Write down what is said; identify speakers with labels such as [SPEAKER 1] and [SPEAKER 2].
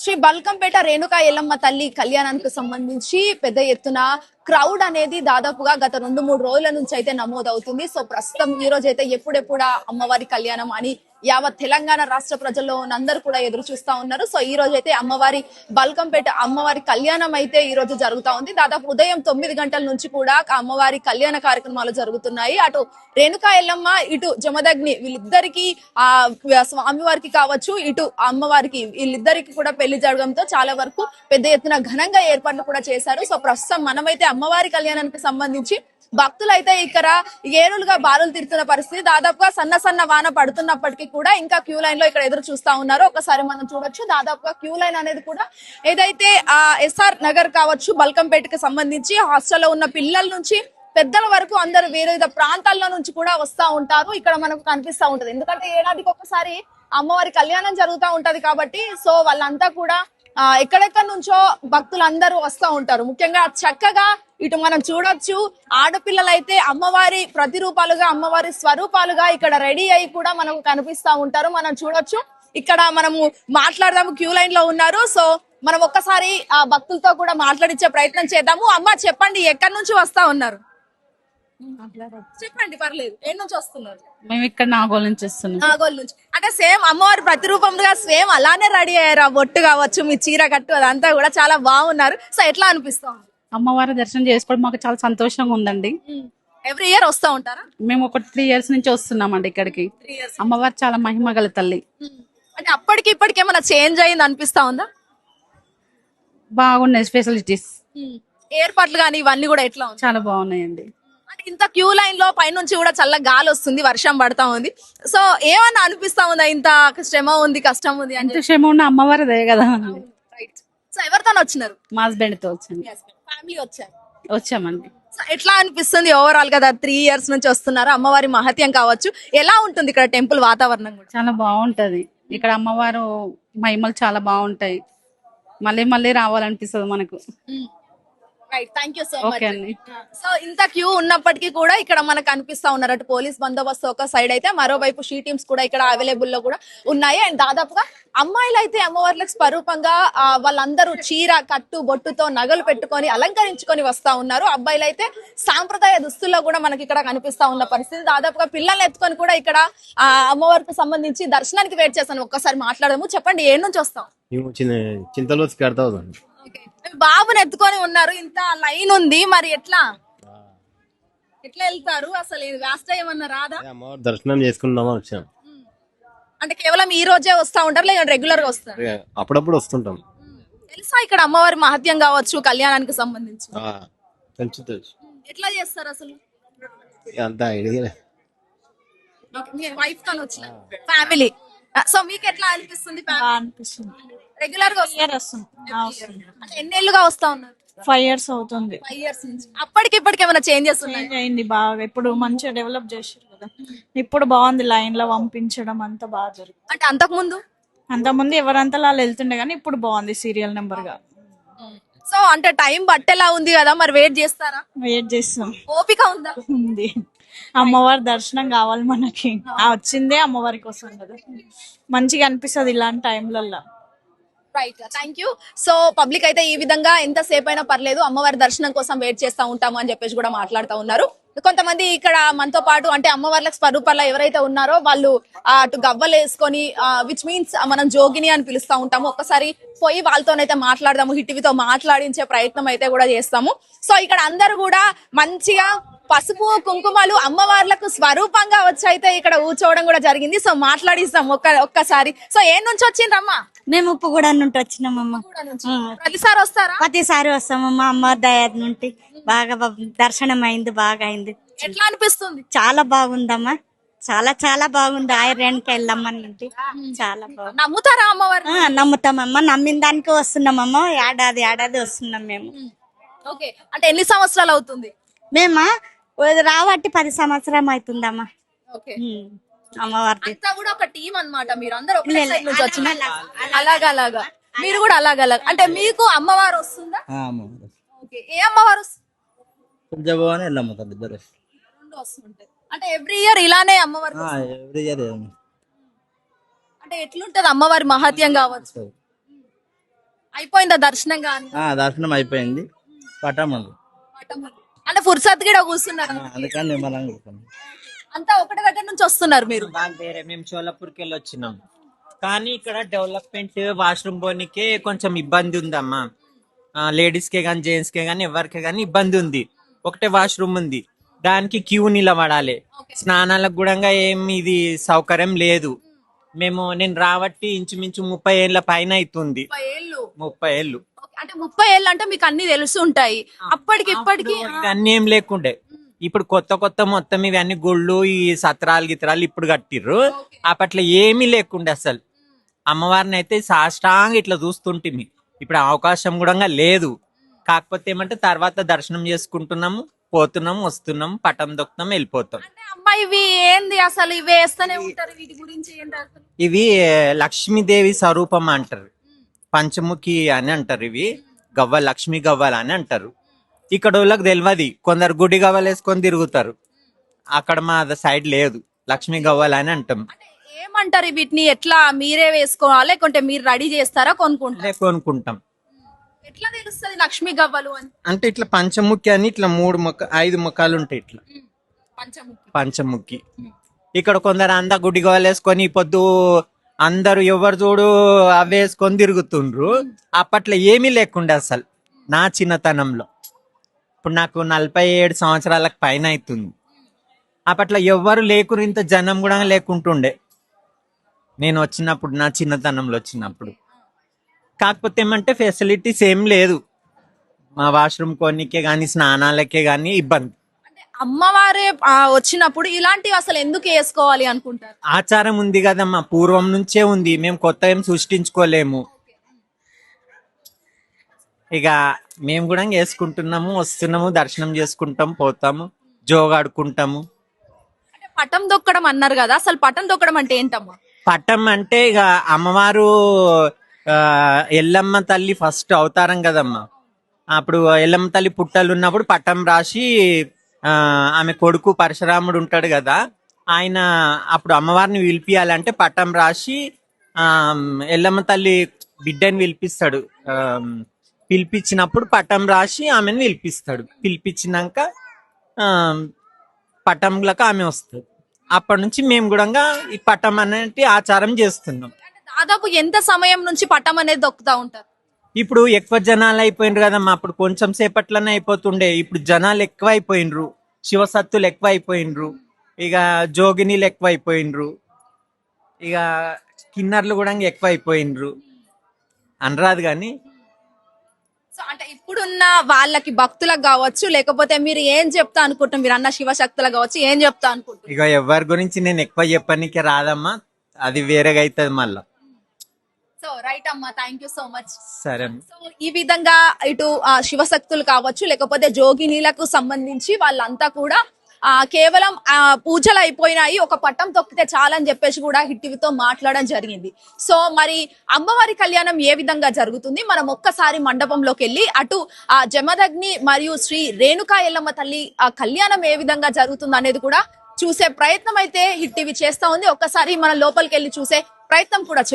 [SPEAKER 1] శ్రీ బల్కంపేట రేణుకా ఎల్లమ్మ తల్లి కళ్యాణానికి సంబంధించి పెద్ద ఎత్తున క్రౌడ్ అనేది దాదాపుగా గత 2-3 రోజుల నుంచి అయితే నమోదవుతుంది. సో ప్రస్తుతం ఈ రోజు అయితే ఎప్పుడెప్పుడా అమ్మవారి కళ్యాణం అని యావత్ తెలంగాణ రాష్ట్ర ప్రజల్లో అందరూ కూడా ఎదురు చూస్తా ఉన్నారు. సో ఈ రోజు అయితే బల్కంపేట అమ్మవారి కళ్యాణం అయితే ఈ రోజు జరుగుతా ఉంది. దాదాపు ఉదయం 9 గంటల నుంచి కూడా అమ్మవారి కళ్యాణ కార్యక్రమాలు జరుగుతున్నాయి. అటు రేణుకా ఎల్లమ్మ, ఇటు జమదగ్ని వీళ్ళిద్దరికి స్వామివారికి కావచ్చు, ఇటు అమ్మవారికి వీళ్ళిద్దరికి కూడా పెళ్లి జరగడంతో చాలా వరకు పెద్ద ఎత్తున ఘనంగా ఏర్పాట్లు కూడా చేశారు. సో ప్రస్తుతం మనమైతే అమ్మవారి కళ్యాణానికి సంబంధించి భక్తులు అయితే ఇక్కడ ఏరులుగా బారులు తీరుతున్న పరిస్థితి. దాదాపుగా సన్న వాన పడుతున్నప్పటికీ కూడా ఇంకా క్యూ లైన్ లో ఇక్కడ ఎదురు చూస్తా ఉన్నారు. ఒకసారి మనం చూడొచ్చు, దాదాపుగా క్యూ లైన్ అనేది కూడా ఏదైతే ఎస్ఆర్ నగర్ కావచ్చు, బల్కంపేటకి సంబంధించి హాస్టల్లో ఉన్న పిల్లల నుంచి పెద్దల వరకు అందరూ వివిధ ప్రాంతాల్లో నుంచి కూడా వస్తా ఉంటారు. ఇక్కడ మనకు కనిపిస్తా ఉంటది, ఎందుకంటే ఏడాదికి ఒకసారి అమ్మవారి కళ్యాణం జరుగుతూ ఉంటది కాబట్టి సో వాళ్ళంతా కూడా ఎక్కడెక్కడి నుంచో భక్తులందరూ వస్తూ ఉంటారు. ముఖ్యంగా చక్కగా ఇటు మనం చూడొచ్చు, ఆడపిల్లలైతే అమ్మవారి ప్రతిరూపాలుగా, అమ్మవారి స్వరూపాలుగా ఇక్కడ రెడీ అయి కూడా మనకు కనిపిస్తా ఉంటారు. మనం చూడొచ్చు, ఇక్కడ మనము మాట్లాడదాము, క్యూ లైన్ లో ఉన్నారు. సో మనం ఒక్కసారి ఆ భక్తులతో కూడా మాట్లాడించే ప్రయత్నం చేద్దాము. అమ్మ చెప్పండి, ఎక్కడి నుంచి వస్తా ఉన్నారు? చెప్పండి, పర్లేదు. ఏ నుంచి వస్తున్నారు?
[SPEAKER 2] మేము ఇక్కడ నాగోల్ నుంచి వస్తున్నాం.
[SPEAKER 1] నాగోల్ నుంచి అంటే సేమ్ అమ్మవారి ప్రతిరూపంగా సేమ్ అలానే రెడీ అయ్యారు. ఆ బొట్టు కావచ్చు, మీ చీర కట్టు అదంతా కూడా చాలా బాగున్నారు. సో ఎట్లా అనిపిస్తాం?
[SPEAKER 2] అమ్మవారి దర్శనం చేసుకోవడం మాకు చాలా సంతోషంగా ఉందండి.
[SPEAKER 1] ఎవ్రీ ఇయర్ వస్తా ఉంటారా?
[SPEAKER 2] మేము ఒక 3 years నుంచి వస్తున్నామండి ఇక్కడికి. అమ్మవారు చాలా మహిమ గల తల్లి.
[SPEAKER 1] అంటే అప్పటికి ఇప్పటికి ఏమైనా చేంజ్ అయింది అనిపిస్తా ఉందా?
[SPEAKER 2] బాగున్నాయి ఫెసిలిటీస్,
[SPEAKER 1] ఏర్పాట్లు కానీ ఇవన్నీ కూడా ఎట్లా ఉంది?
[SPEAKER 2] చాలా బాగున్నాయండి.
[SPEAKER 1] అంటే ఇంత క్యూ లైన్ లో పైనుంచి కూడా చల్ల గాలి వస్తుంది, వర్షం పడతా ఉంది. సో ఏమన్నా అనిపిస్తా ఉందా, ఇంత శ్రమ ఉంది, కష్టం ఉంది
[SPEAKER 2] ఎంత క్షేమం ఉన్న అమ్మవారిదే కదా.
[SPEAKER 1] సో ఎవరితో వచ్చినారు?
[SPEAKER 2] మా హస్బెండ్ తో వచ్చాను.
[SPEAKER 1] ఫ్యామిలీ
[SPEAKER 2] వచ్చామండి.
[SPEAKER 1] సో ఎట్లా అనిపిస్తుంది ఓవరాల్ గా? 3 years నుంచి వస్తున్నారు. అమ్మవారి మహత్యం కావచ్చు, ఎలా ఉంటుంది ఇక్కడ టెంపుల్ వాతావరణం కూడా?
[SPEAKER 2] చాలా బాగుంటది ఇక్కడ. అమ్మవారు మహిమలు చాలా బాగుంటాయి. మళ్ళీ మళ్ళీ రావాలనిపిస్తుంది మనకు.
[SPEAKER 1] Thank you so much.
[SPEAKER 2] అండి.
[SPEAKER 1] సో ఇంత క్యూ ఉన్నప్పటికీ కూడా ఇక్కడ మనకు కనిపిస్తా ఉన్నారు. అటు పోలీస్ బందోబస్తు ఒక సైడ్ అయితే, మరోవైపు షీ టీమ్స్ కూడా ఇక్కడ అవైలబుల్ లో కూడా ఉన్నాయి. అండ్ దాదాపుగా అమ్మాయిలు అయితే అమ్మవార్లకు స్వరూపంగా వాళ్ళందరూ చీర కట్టు బొట్టుతో నగలు పెట్టుకొని అలంకరించుకొని వస్తా ఉన్నారు. అబ్బాయిలు అయితే సాంప్రదాయ దుస్తుల్లో కూడా మనకి ఇక్కడ కనిపిస్తా ఉన్న పరిస్థితి. దాదాపుగా పిల్లల్ని ఎత్తుకొని కూడా ఇక్కడ అమ్మవారికి సంబంధించి దర్శనానికి వెయిట్ చేస్తాను. ఒక్కసారి మాట్లాడదాము. చెప్పండి, ఏ నుంచి వస్తాం?
[SPEAKER 3] చింతలో
[SPEAKER 1] బాబుని ఎత్తుకొని ఉన్నారు, ఇంత లైన్ ఉంది, మరి ఎట్లా వెళ్తారు? అసలు లాస్ట్ టైం ఏమన్నా రాదా?
[SPEAKER 3] దర్శనం చేసుకుందామని వచ్చాం.
[SPEAKER 1] అంటే కేవలం ఈ రోజే వస్తా ఉంటారు, లేదా రెగ్యులర్ గా వస్తారు?
[SPEAKER 3] అప్పుడప్పుడు వస్తుంటాం.
[SPEAKER 1] తెలుసా ఇక్కడ అమ్మవారి మహత్యం కావచ్చు కళ్యాణానికి సంబంధించి?
[SPEAKER 3] తెలుసు.
[SPEAKER 1] ఎట్లా చేస్తారు అసలు?
[SPEAKER 3] అంత ఐడియా.
[SPEAKER 1] వైఫ్ తో వచ్చిన ఫ్యామిలీ. సో మీకు ఎట్లా అనిపిస్తుంది? రెగ్యులర్ గా అంటే ఎన్నేళ్లుగా వస్తా ఉన్నారు?
[SPEAKER 4] 5 years అవుతుంది.
[SPEAKER 1] 5 years నుంచి. అప్పటికి ఇప్పటికి ఏమైనా చేంజెస్ ఉన్నాయి?
[SPEAKER 4] అయింది బాగా. ఇప్పుడు మంచిగా డెవలప్ చేశారు కదా, ఇప్పుడు బాగుంది. లైన్ లో పంపించడం అంతా బాగా జరుగుతుంది.
[SPEAKER 1] అంటే అంతకుముందు
[SPEAKER 4] ఎవరంతా వాళ్ళు వెళ్తుండే కానీ ఇప్పుడు బాగుంది సీరియల్ నెంబర్ గా.
[SPEAKER 1] సో అంటే టైం బట్టేలా ఉంది కదా, మరి వెయిట్ చేస్తారా?
[SPEAKER 4] వెయిట్ చేస్తాం.
[SPEAKER 1] ఓపిక ఉందా?
[SPEAKER 4] ఉంది. అమ్మవారి దర్శనం కావాలి మనకి. వచ్చిందే అమ్మవారి కోసం కదా, మంచిగా అనిపిస్తుంది ఇలాంటి టైంలలో.
[SPEAKER 1] Right, thank you. So public అయితే ఈ విధంగా ఎంతసేపు అయినా పర్లేదు అమ్మవారి దర్శనం కోసం వెయిట్ చేస్తా ఉంటాము అని చెప్పేసి కూడా మాట్లాడుతూ ఉన్నారు. కొంతమంది ఇక్కడ మనతో పాటు అంటే అమ్మవార్లకు స్వరూపాల్లో ఎవరైతే ఉన్నారో వాళ్ళు అటు గవ్వలు వేసుకొని విచ్ మీన్స్ మనం జోగిని అని పిలుస్తా ఉంటాము. ఒక్కసారి పోయి వాళ్ళతోనైతే మాట్లాడదాము, హిటివితో మాట్లాడించే ప్రయత్నం అయితే కూడా చేస్తాము. సో ఇక్కడ అందరూ కూడా మంచిగా పసుపు కుంకుమలు అమ్మవార్లకు స్వరూపంగా వచ్చైతే ఇక్కడ కూర్చోవడం కూడా జరిగింది. సో మాట్లాడిస్తాం ఒక్కసారి. సో ఏ నుంచి వచ్చిండ్రమ్మా?
[SPEAKER 5] మేము ఉప్పుగూడ నుండి వచ్చినామమ్మ.
[SPEAKER 1] ప్రతిసారి వస్తారా?
[SPEAKER 5] ప్రతిసారి వస్తామమ్మా. అమ్మవారి దయ నుండి బాగా దర్శనం అయింది, బాగా అయింది.
[SPEAKER 1] ఎట్లా అనిపిస్తుంది?
[SPEAKER 5] చాలా బాగుందమ్మా, చాలా చాలా బాగుంది. ఆయుర్యానికి వెళ్ళమ్మని చాలా బాగుంది.
[SPEAKER 1] నమ్ముతారా అమ్మవారు?
[SPEAKER 5] నమ్ముతామమ్మా, నమ్మిన దానికి వస్తున్నామమ్మా. ఏడాది వస్తున్నాం మేము.
[SPEAKER 1] ఓకే, అంటే ఎన్ని సంవత్సరాలు అవుతుంది?
[SPEAKER 5] మేమా రావట్టి 10 సంవత్సరం అవుతుందమ్మా.
[SPEAKER 1] ఓకే,
[SPEAKER 5] అమ్మవారి
[SPEAKER 1] కూడా ఒక టీం అన్నమాట. మీరు అందరూ ఒకే సైడ్ నుంచి వచ్చిన అలాగా మీరు కూడా అలాగా అంటే మీకు అమ్మవారు వస్తుందా? ఓకే, ఏ అమ్మవారు? రెండు వస్తుంటాయి. అంటే ఎవ్రీ ఇయర్ ఇలానే అమ్మవారు? అంటే ఎట్లుంటది అమ్మవారి మహత్యం కావచ్చు? అయిపోయిందా దర్శనంగా
[SPEAKER 6] దర్శనం అయిపోయింది. పటములు
[SPEAKER 1] అంటే ఫుర్సత్ కూడా కూర్చున్నారు
[SPEAKER 6] అందుకని నిమ్మలంగా కూర్చున్నాం.
[SPEAKER 1] అంతా ఒకటి దగ్గర నుంచి వస్తున్నారు మీరు.
[SPEAKER 7] బాగా వేరే మేము షోలాపూర్కి వెళ్ళి వచ్చినాం, కానీ ఇక్కడ డెవలప్మెంట్ వాష్రూమ్ పోనీకే కొంచెం ఇబ్బంది ఉందమ్మా. లేడీస్ కే కానీ జెంట్స్ కే కానీ ఎవరికే కానీ ఇబ్బంది ఉంది. ఒకటే వాష్రూమ్ ఉంది, దానికి క్యూ నిలబడాలి. స్నానాలకు కూడా ఏమి ఇది సౌకర్యం లేదు. నేను రాబట్టి ఇంచుమించు 30 ఏళ్ళ పైన అవుతుంది. 30 ఏళ్ళు
[SPEAKER 1] అంటే 30 ఏళ్ళు అంటే మీకు అన్ని తెలుసు ఉంటాయి. అప్పటికి ఇప్పటికి
[SPEAKER 7] అన్ని ఏం లేకుండే. ఇప్పుడు కొత్త కొత్త మొత్తం ఇవన్నీ గుళ్ళు ఈ సత్రాలు గిత్రాలు ఇప్పుడు కట్టిర్రు. అప్పట్లో ఏమీ లేకుండే అసలు. అమ్మవారిని అయితే సాష్టాంగా ఇట్లా చూస్తుంటిమి. ఇప్పుడు అవకాశం కూడా లేదు. కాకపోతే ఏమంటే తర్వాత దర్శనం చేసుకుంటున్నాము, పోతున్నాము, వస్తున్నాము, పటం దొక్కుతాం, వెళ్ళిపోతాం.
[SPEAKER 1] అంటే అమ్మా ఇవి ఏంది అసలు ఇవి వేస్తూనే ఉంటారు, వీటి గురించి ఏంటి అసలు?
[SPEAKER 7] ఇవి లక్ష్మీదేవి స్వరూపం అంటారు, పంచముఖి అని అంటారు. ఇవి గవ్వ లక్ష్మీ గవ్వలు అని అంటారు. ఇక్కడ వాళ్ళకి తెలియదు, కొందరు గుడి గవ్వలు వేసుకొని తిరుగుతారు. అక్కడ మా సైడ్ లేదు, లక్ష్మీ గవ్వలు అని అంటాం.
[SPEAKER 1] అంటే ఏమంటారు వీటిని? ఎట్లా మీరే వేసుకోవాలా లేకుంటే మీరు రెడీ చేస్తారా, కొనుక్కుంటారా?
[SPEAKER 7] కొనుక్కుంటాం.
[SPEAKER 1] ఎట్లా తెలుస్తుంది లక్ష్మీ గవ్వలు అని?
[SPEAKER 7] అంటే ఇట్లా పంచముఖి అని ఇట్లా 5 ముఖాలు ఉంటాయి. ఇట్లా పంచముఖి. ఇక్కడ కొందరు అంతా గుడి గవ్వలు వేసుకొని పొద్దు అందరు ఎవరు చూడు అవి వేసుకొని తిరుగుతుండ్రు. అప్పట్లో ఏమీ లేకుండే అసలు నా చిన్నతనంలో. ఇప్పుడు నాకు 47 సంవత్సరాలకు పైన అవుతుంది. అప్పట్లో ఎవ్వరు లేకురు, ఇంత జనం కూడా లేకుంటుండే నేను వచ్చినప్పుడు, నా చిన్నతనంలో వచ్చినప్పుడు. కాకపోతే ఏమంటే ఫెసిలిటీస్ ఏం లేదు. మా వాష్రూమ్ కొన్నికే కానీ స్నానాలకే కానీ ఇబ్బంది.
[SPEAKER 1] అంటే అమ్మవారే వచ్చినప్పుడు ఇలాంటివి అసలు ఎందుకు వేసుకోవాలి అనుకుంటారు?
[SPEAKER 7] ఆచారం ఉంది కదమ్మా, పూర్వం నుంచే ఉంది. మేము కొత్త ఏం సృష్టించుకోలేము. ఇక మేము కూడా వేసుకుంటున్నాము, వస్తున్నాము, దర్శనం చేసుకుంటాం, పోతాము, జోగాడుకుంటాము.
[SPEAKER 1] అంటే పటం దొక్కడం అన్నారు కదా, అసలు పటం దొక్కడం అంటే ఏంటమ్మా?
[SPEAKER 7] పటం అంటే ఇక అమ్మవారు ఎల్లమ్మ తల్లి ఫస్ట్ అవతారం కదమ్మా. అప్పుడు ఎల్లమ్మ తల్లి పుట్టలు ఉన్నప్పుడు పటం రాసి ఆమె కొడుకు పరశురాముడు ఉంటాడు కదా, ఆయన అప్పుడు అమ్మవారిని పిలిపియాలంటే పటం రాసి ఎల్లమ్మ తల్లి బిడ్డని పిలిపిస్తాడు. పిలిపించినప్పుడు పటం రాసి ఆమెను పిలిపిస్తాడు. పిలిపించినాక పటంలకు ఆమె వస్తుంది. అప్పటి నుంచి మేము కూడా ఈ పటం అనేది ఆచారం చేస్తున్నాం.
[SPEAKER 1] దాదాపు ఎంత సమయం నుంచి పటం అనేది దొక్కుతా ఉంటారు?
[SPEAKER 7] ఇప్పుడు ఎక్కువ జనాలు అయిపోయినరు కదమ్మా. అప్పుడు కొంచెం సేపట్లోనే అయిపోతుండే. ఇప్పుడు జనాలు ఎక్కువ అయిపోయినరు, శివసత్తులు ఎక్కువ అయిపోయినరు, ఇక జోగినీలు ఎక్కువ అయిపోయినరు, ఇక కిన్నర్లు కూడా ఎక్కువ అయిపోయినరు అనరాదు. కానీ
[SPEAKER 1] సో అంటే ఇప్పుడున్న వాళ్ళకి భక్తులకు కావచ్చు, లేకపోతే మీరు ఏం చెప్తా అనుకుంటున్నారు? మీరు అన్న శివశక్తులకు కావచ్చు, ఏం చెప్తా అనుకుంటున్నారు?
[SPEAKER 7] ఇక ఎవరి గురించి నేను ఎక్కువ చెప్పనీకే రాదమ్మా, అది వేరేగా అవుతుంది మళ్ళా.
[SPEAKER 1] సో రైట్ అమ్మా, థ్యాంక్ యూ సో మచ్.
[SPEAKER 7] సరే.
[SPEAKER 1] సో ఈ విధంగా ఇటు శివశక్తులు కావచ్చు, లేకపోతే జోగినీలకు సంబంధించి వాళ్ళంతా కూడా కేవలం పూజలు అయిపోయినాయి, ఒక పట్టం తొక్కితే చాలని చెప్పేసి కూడా హిట్టివితో మాట్లాడడం జరిగింది. సో మరి అమ్మవారి కళ్యాణం ఏ విధంగా జరుగుతుంది, మనం ఒక్కసారి మండపంలోకి వెళ్ళి అటు జమదగ్ని మరియు శ్రీ రేణుకా ఎల్లమ్మ తల్లి కళ్యాణం ఏ విధంగా జరుగుతుంది అనేది కూడా చూసే ప్రయత్నం అయితే హిట్టివి చేస్తా ఉంది. ఒక్కసారి మనం లోపలికి వెళ్ళి చూసే ప్రయత్నం కూడా చేద్దాం.